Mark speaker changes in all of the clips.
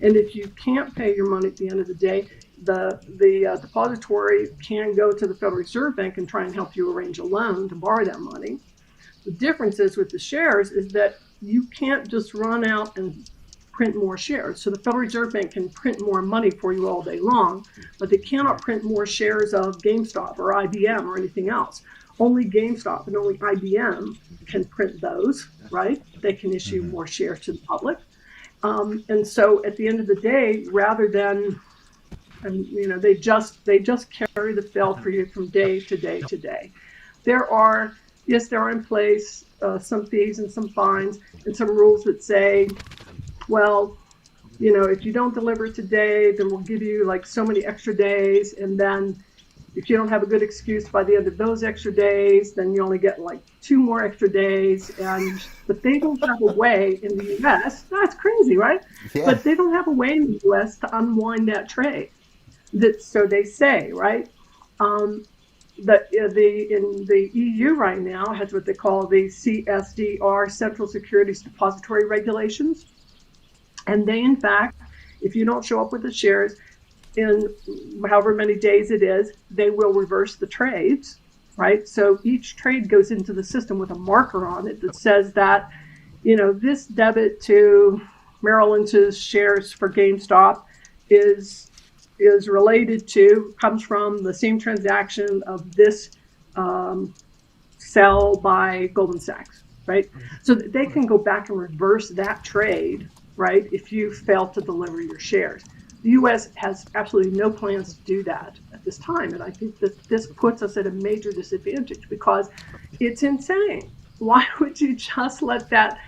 Speaker 1: And if you can't pay your money at the end of the day, the depository can go to the Federal Reserve Bank and try and help you arrange a loan to borrow that money. The difference is with the shares is that you can't just run out and print more shares. So the Federal Reserve Bank can print more money for you all day long, but they cannot print more shares of GameStop or IBM or anything else. Only GameStop and only IBM can print those, right? They can issue more shares to the public. And so at the end of the day, rather than, they just carry the fill for you from day to day to day. There are in place some fees and some fines and some rules that say, well, if you don't deliver today, then we'll give you like so many extra days. And then if you don't have a good excuse by the end of those extra days, then you only get like 2 more extra days. But they don't have a way in the U.S. That's crazy, right?
Speaker 2: Yeah.
Speaker 1: But they don't have a way in the U.S. to unwind that trade. So they say, right? That in the EU right now has what they call the CSDR, Central Securities Depository Regulations. And they, in fact, if you don't show up with the shares in however many days it is, they will reverse the trades, right? So each trade goes into the system with a marker on it that says that, this debit to Merrill Lynch's shares for GameStop is comes from the same transaction of this sell by Goldman Sachs, right? So that they can go back and reverse that trade, right, if you fail to deliver your shares. The U.S. has absolutely no plans to do that at this time, and I think that this puts us at a major disadvantage because it's insane. Why would you just let that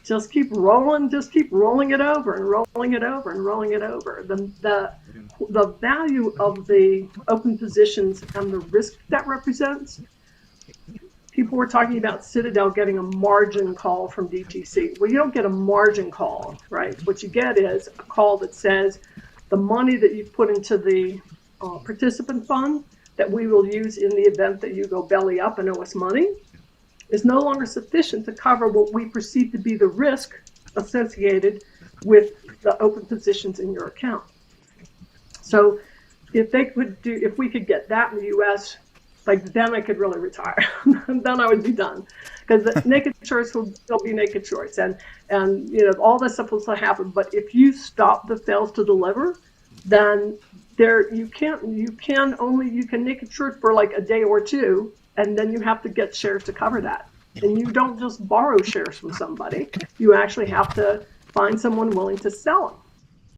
Speaker 1: just keep rolling it over and rolling it over and rolling it over? The value of the open positions and the risk that represents. People were talking about Citadel getting a margin call from DTC. Well, you don't get a margin call, right? What you get is a call that says the money that you put into the participant fund that we will use in the event that you go belly up and owe us money is no longer sufficient to cover what we perceive to be the risk associated with the open positions in your account. So if we could get that in the U.S., then I could really retire. Then I would be done, because the naked shorts will still be naked shorts, and all this stuff will still happen. But if you stop the fails to deliver, then you can naked short for like a day or two, and then you have to get shares to cover that. And you don't just borrow shares from somebody; you actually have to find someone willing to sell them.